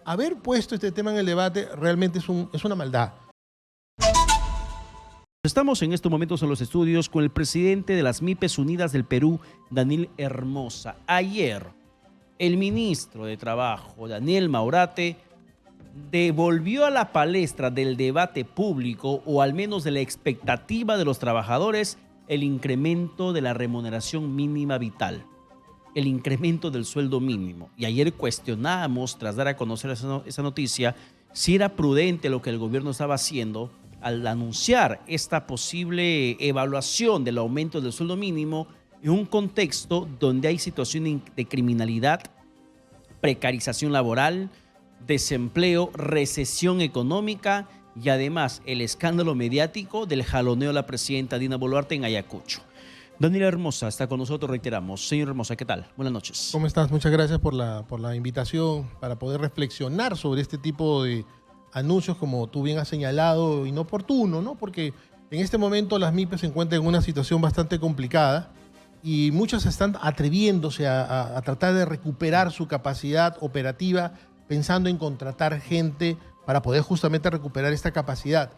haber puesto este tema en el debate realmente es una maldad. Estamos en estos momentos en los estudios con el presidente de las MIPES Unidas del Perú, Daniel Hermosa. Ayer, el ministro de Trabajo, Daniel Maurate, devolvió a la palestra del debate público, o al menos de la expectativa de los trabajadores, el incremento de la remuneración mínima vital, el incremento del sueldo mínimo. Y ayer cuestionábamos, tras dar a conocer esa noticia, si era prudente lo que el gobierno estaba haciendo al anunciar esta posible evaluación del aumento del sueldo mínimo en un contexto donde hay situaciones de criminalidad, precarización laboral, desempleo, recesión económica y además el escándalo mediático del jaloneo a la presidenta Dina Boluarte en Ayacucho. Daniel Hermosa está con nosotros, reiteramos. Señor Hermosa, ¿qué tal? Buenas noches. ¿Cómo estás? Muchas gracias por la invitación para poder reflexionar sobre este tipo de anuncios, como tú bien has señalado, inoportuno, ¿no? Porque en este momento las MIPES se encuentran en una situación bastante complicada y muchas están atreviéndose a tratar de recuperar su capacidad operativa pensando en contratar gente para poder justamente recuperar esta capacidad.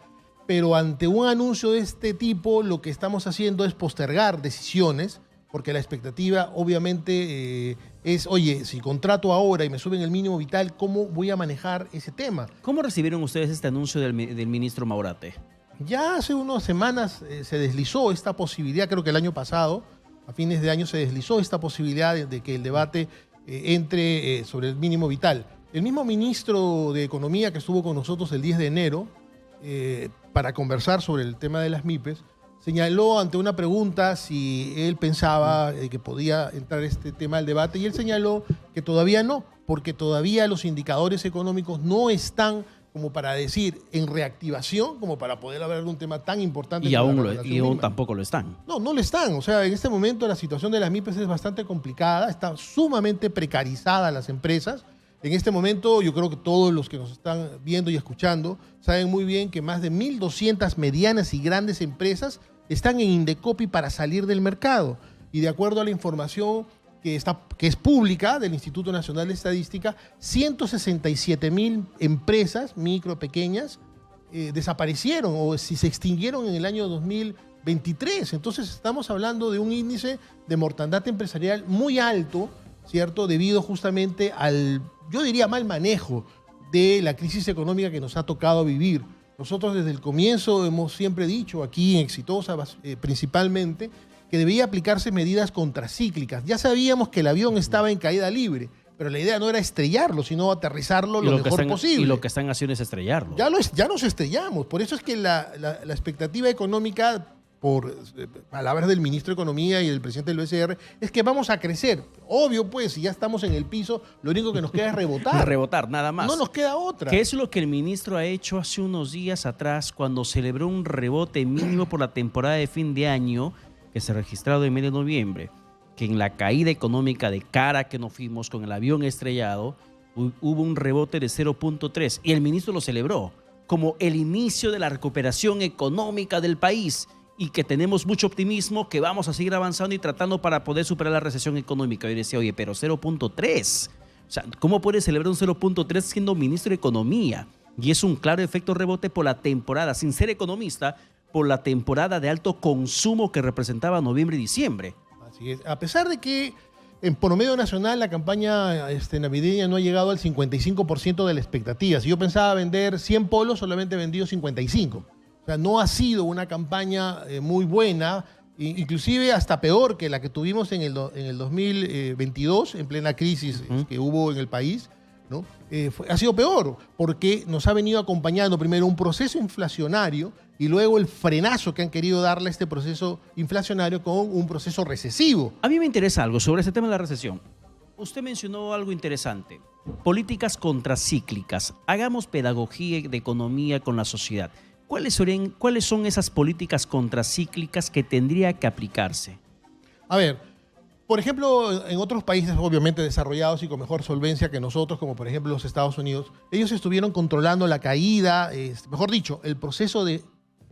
Pero ante un anuncio de este tipo, lo que estamos haciendo es postergar decisiones, porque la expectativa obviamente es, oye, si contrato ahora y me suben el mínimo vital, ¿cómo voy a manejar ese tema? ¿Cómo recibieron ustedes este anuncio del ministro Maurate? Ya hace unas semanas se deslizó esta posibilidad, creo que el año pasado, a fines de año se deslizó esta posibilidad de que el debate entre sobre el mínimo vital. El mismo ministro de Economía que estuvo con nosotros el 10 de enero para conversar sobre el tema de las MIPES, señaló ante una pregunta si él pensaba que podía entrar este tema al debate, y él señaló que todavía no, porque todavía los indicadores económicos no están como para decir en reactivación, como para poder hablar de un tema tan importante. Y aún tampoco lo están. No, no lo están. O sea, en este momento la situación de las MIPES es bastante complicada, está sumamente precarizada las empresas. En este momento yo creo que todos los que nos están viendo y escuchando saben muy bien que más de 1.200 medianas y grandes empresas están en Indecopi para salir del mercado. Y de acuerdo a la información que es pública del Instituto Nacional de Estadística, 167.000 empresas micro, pequeñas, desaparecieron o si se extinguieron en el año 2023. Entonces estamos hablando de un índice de mortandad empresarial muy alto, ¿cierto? Debido justamente al, yo diría, mal manejo de la crisis económica que nos ha tocado vivir. Nosotros desde el comienzo hemos siempre dicho, aquí en Exitosa principalmente, que debía aplicarse medidas contracíclicas. Ya sabíamos que el avión estaba en caída libre, pero la idea no era estrellarlo, sino aterrizarlo lo mejor posible. Y lo que están haciendo es estrellarlo. Ya nos estrellamos. Por eso es que la expectativa económica, por palabras del ministro de Economía y del presidente del BCR, es que vamos a crecer. Obvio, pues, si ya estamos en el piso, lo único que nos queda es rebotar. Rebotar, nada más. No nos queda otra. ¿Qué es lo que el ministro ha hecho hace unos días atrás cuando celebró un rebote mínimo por la temporada de fin de año que se ha registrado en medio de noviembre? Que en la caída económica de cara que nos fuimos con el avión estrellado, hubo un rebote de 0.3 y el ministro lo celebró como el inicio de la recuperación económica del país y que tenemos mucho optimismo, que vamos a seguir avanzando y tratando para poder superar la recesión económica. Yo decía, oye, pero 0.3, o sea, ¿cómo puede celebrar un 0.3 siendo ministro de Economía? Y es un claro efecto rebote por la temporada, sin ser economista, por la temporada de alto consumo que representaba noviembre y diciembre. Así es. A pesar de que en promedio nacional la campaña navideña no ha llegado al 55% de la expectativa. Si yo pensaba vender 100 polos, solamente he vendido 55. O sea, no ha sido una campaña muy buena, inclusive hasta peor que la que tuvimos en el 2022, en plena crisis que hubo en el país, ¿no? Ha sido peor, porque nos ha venido acompañando primero un proceso inflacionario y luego el frenazo que han querido darle a este proceso inflacionario con un proceso recesivo. A mí me interesa algo sobre ese tema de la recesión. Usted mencionó algo interesante, políticas contracíclicas. Hagamos pedagogía de economía con la sociedad. ¿Cuáles son esas políticas contracíclicas que tendría que aplicarse? A ver, por ejemplo, en otros países obviamente desarrollados y con mejor solvencia que nosotros, como por ejemplo los Estados Unidos, ellos estuvieron controlando la caída, mejor dicho, el proceso de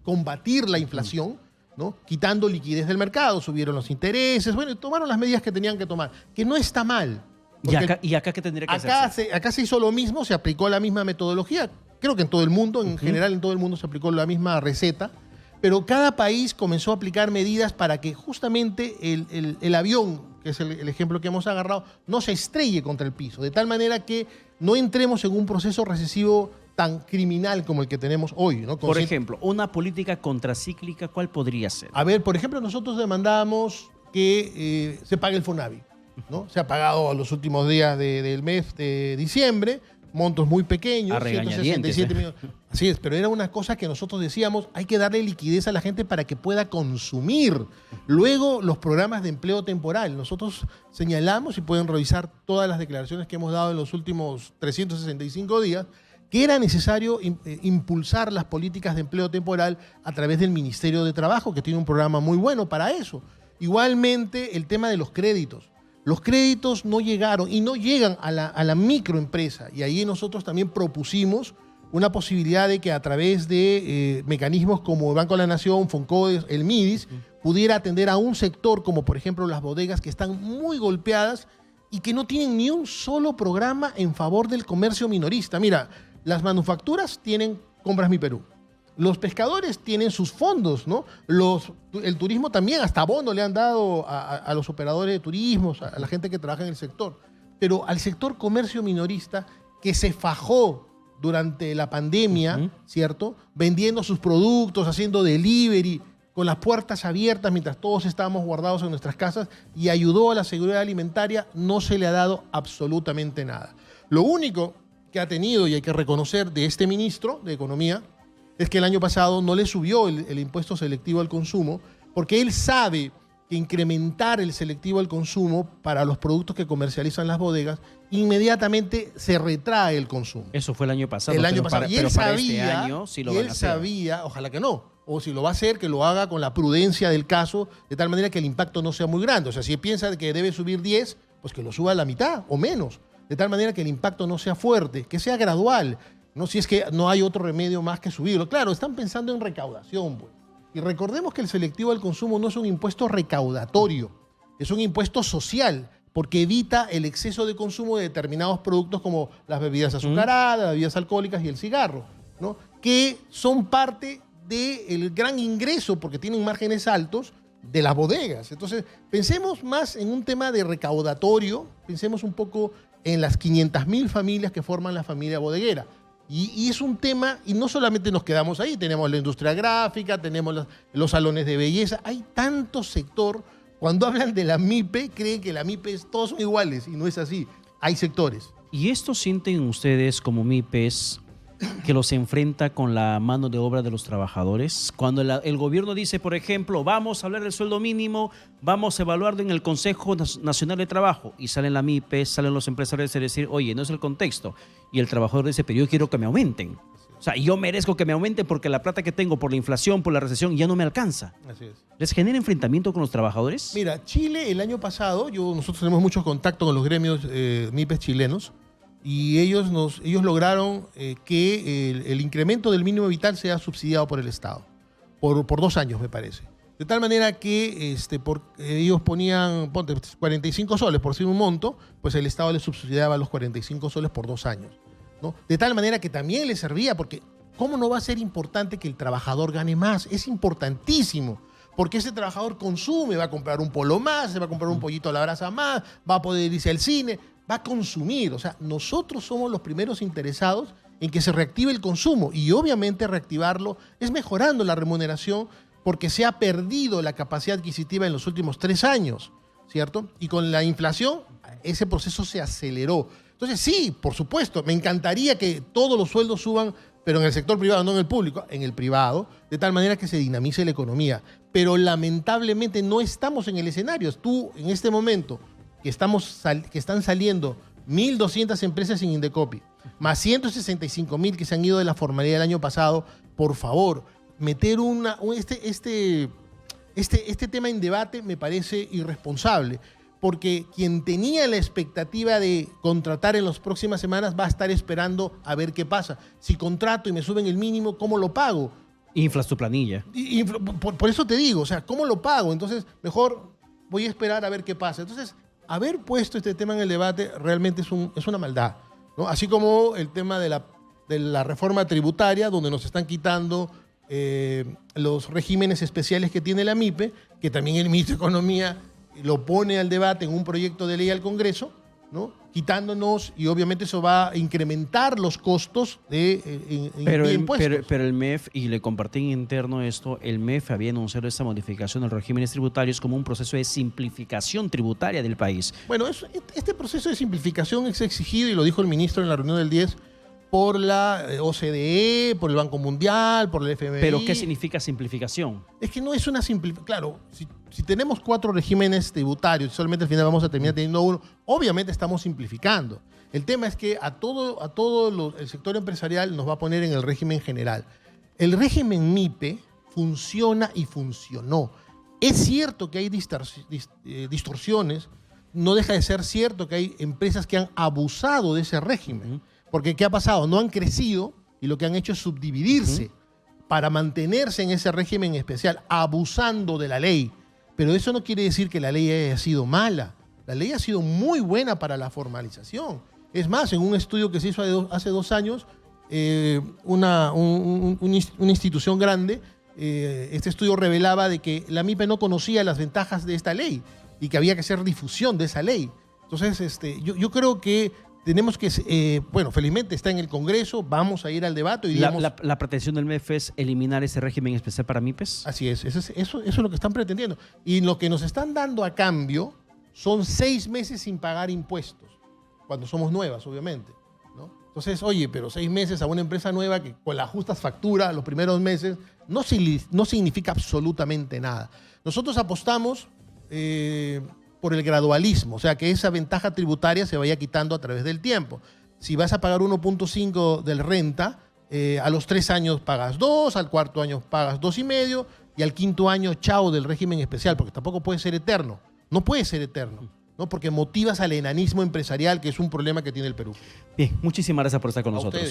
combatir la inflación, ¿no? Quitando liquidez del mercado, subieron los intereses, bueno, tomaron las medidas que tenían que tomar, que no está mal, ¿Y acá qué tendría que Acá hacerse? acá se hizo lo mismo, se aplicó la misma metodología. Creo que en todo el mundo, en general en todo el mundo se aplicó la misma receta, pero cada país comenzó a aplicar medidas para que justamente el avión, que es el ejemplo que hemos agarrado, no se estrelle contra el piso, de tal manera que no entremos en un proceso recesivo tan criminal como el que tenemos hoy, ¿no? Por ejemplo, una política contracíclica, ¿cuál podría ser? A ver, por ejemplo, nosotros demandamos que se pague el FONAVI, ¿no? Se ha pagado a los últimos días del mes de diciembre, montos muy pequeños, A regañadientes, 167 millones. Así es, pero era una cosa que nosotros decíamos, hay que darle liquidez a la gente para que pueda consumir. Luego, los programas de empleo temporal. Nosotros señalamos, y pueden revisar todas las declaraciones que hemos dado en los últimos 365 días, que era necesario impulsar las políticas de empleo temporal a través del Ministerio de Trabajo, que tiene un programa muy bueno para eso. Igualmente, el tema de los créditos. Los créditos no llegaron y no llegan a la microempresa. Y ahí nosotros también propusimos una posibilidad de que a través de mecanismos como el Banco de la Nación, Foncodes, el MIDIS, pudiera atender a un sector como por ejemplo las bodegas que están muy golpeadas y que no tienen ni un solo programa en favor del comercio minorista. Mira, las manufacturas tienen Compras Mi Perú. Los pescadores tienen sus fondos, ¿no? El turismo también, hasta bono le han dado a los operadores de turismo, a la gente que trabaja en el sector. Pero al sector comercio minorista, que se fajó durante la pandemia, ¿cierto? Vendiendo sus productos, haciendo delivery, con las puertas abiertas mientras todos estábamos guardados en nuestras casas y ayudó a la seguridad alimentaria, no se le ha dado absolutamente nada. Lo único que ha tenido, y hay que reconocer, de este ministro de Economía, es que el año pasado no le subió el impuesto selectivo al consumo, porque él sabe que incrementar el selectivo al consumo para los productos que comercializan las bodegas, inmediatamente se retrae el consumo. Eso fue el año pasado. El año pasado. Y él sabía, este año sí lo van a hacer. sabía, ojalá que no, o si lo va a hacer, que lo haga con la prudencia del caso, de tal manera que el impacto no sea muy grande. O sea, si piensa que debe subir 10, pues que lo suba a la mitad o menos, de tal manera que el impacto no sea fuerte, que sea gradual. No, si es que no hay otro remedio más que subirlo. Claro, están pensando en recaudación, pues. Y recordemos que el selectivo al consumo no es un impuesto recaudatorio, es un impuesto social, porque evita el exceso de consumo de determinados productos como las bebidas azucaradas, las bebidas alcohólicas y el cigarro, ¿no? Que son parte del gran ingreso, porque tienen márgenes altos, de las bodegas. Entonces, pensemos más en un tema de recaudatorio, pensemos un poco en las 500.000 familias que forman la familia bodeguera. Y es un tema, y no solamente nos quedamos ahí, tenemos la industria gráfica, tenemos los salones de belleza, hay tanto sector. Cuando hablan de la MIPE, creen que la MIPE todos son iguales, y no es así, hay sectores. ¿Y esto sienten ustedes como MIPES que los enfrenta con la mano de obra de los trabajadores? Cuando el gobierno dice, por ejemplo, vamos a hablar del sueldo mínimo, vamos a evaluarlo en el Consejo Nacional de Trabajo, y salen la MIPE, salen los empresarios a decir, oye, no es el contexto, y el trabajador dice, pero yo quiero que me aumenten. O sea, yo merezco que me aumenten porque la plata que tengo por la inflación, por la recesión, ya no me alcanza. Así es. ¿Les genera enfrentamiento con los trabajadores? Mira, Chile el año pasado, nosotros tenemos mucho contacto con los gremios MIPES chilenos, y ellos lograron que el incremento del mínimo vital sea subsidiado por el Estado, por 2 años me parece. De tal manera que ellos ponían, 45 soles por ser un monto, pues el Estado les subsidiaba los 45 soles por 2 años, ¿no? De tal manera que también les servía, porque ¿cómo no va a ser importante que el trabajador gane más? Es importantísimo. Porque ese trabajador consume, va a comprar un polo más, se va a comprar un pollito a la brasa más, va a poder irse al cine, va a consumir. O sea, nosotros somos los primeros interesados en que se reactive el consumo, y obviamente reactivarlo es mejorando la remuneración, porque se ha perdido la capacidad adquisitiva en los últimos 3 años, ¿cierto? Y con la inflación ese proceso se aceleró. Entonces sí, por supuesto, me encantaría que todos los sueldos suban, pero en el sector privado, no en el público, en el privado, de tal manera que se dinamice la economía. Pero lamentablemente no estamos en el escenario. Tú, en este momento, que están saliendo 1.200 empresas sin Indecopi, más 165.000 que se han ido de la formalidad el año pasado, por favor, meter este tema en debate me parece irresponsable, porque quien tenía la expectativa de contratar en las próximas semanas va a estar esperando a ver qué pasa. Si contrato y me suben el mínimo, ¿cómo lo pago? Inflas tu planilla. Por eso te digo, o sea, ¿cómo lo pago? Entonces, mejor voy a esperar a ver qué pasa. Entonces, haber puesto este tema en el debate realmente es una maldad, ¿no? Así como el tema de la reforma tributaria, donde nos están quitando los regímenes especiales que tiene la MIPE, que también el ministro de Economía lo pone al debate en un proyecto de ley al Congreso, ¿no? Quitándonos, y obviamente eso va a incrementar los costos de impuestos. Pero el MEF, y le compartí en interno esto, el MEF había anunciado esta modificación de los regímenes tributarios como un proceso de simplificación tributaria del país. Bueno, este proceso de simplificación es exigido, y lo dijo el ministro en la reunión del 10, por la OCDE, por el Banco Mundial, por el FMI. ¿Pero qué significa simplificación? Es que no es una simplificación. Claro, si tenemos 4 regímenes tributarios y solamente al final vamos a terminar teniendo uno, obviamente estamos simplificando. El tema es que a todo el sector empresarial nos va a poner en el régimen general. El régimen MIPE funciona y funcionó. Es cierto que hay distorsiones, no deja de ser cierto que hay empresas que han abusado de ese régimen. Porque ¿qué ha pasado? No han crecido y lo que han hecho es subdividirse para mantenerse en ese régimen especial, abusando de la ley. Pero eso no quiere decir que la ley haya sido mala. La ley ha sido muy buena para la formalización. Es más, en un estudio que se hizo hace 2 años, una institución grande, este estudio revelaba de que la MIPE no conocía las ventajas de esta ley y que había que hacer difusión de esa ley. Entonces, yo creo que tenemos que, bueno, felizmente está en el Congreso, vamos a ir al debate. Y digamos, la pretensión del MEF es eliminar ese régimen especial para MIPES. Así es, eso es lo que están pretendiendo. Y lo que nos están dando a cambio son 6 meses sin pagar impuestos, cuando somos nuevas, obviamente, ¿no? Entonces, oye, pero 6 meses a una empresa nueva que con las justas facturas los primeros meses no significa absolutamente nada. Nosotros apostamos por el gradualismo, o sea, que esa ventaja tributaria se vaya quitando a través del tiempo. Si vas a pagar 1.5 del renta, a los 3 años pagas 2, al 4.º año pagas 2.5 y al 5.º año chao del régimen especial, porque tampoco puede ser eterno. No puede ser eterno, ¿no? Porque motivas al enanismo empresarial, que es un problema que tiene el Perú. Bien, muchísimas gracias por estar con nosotros. Ustedes.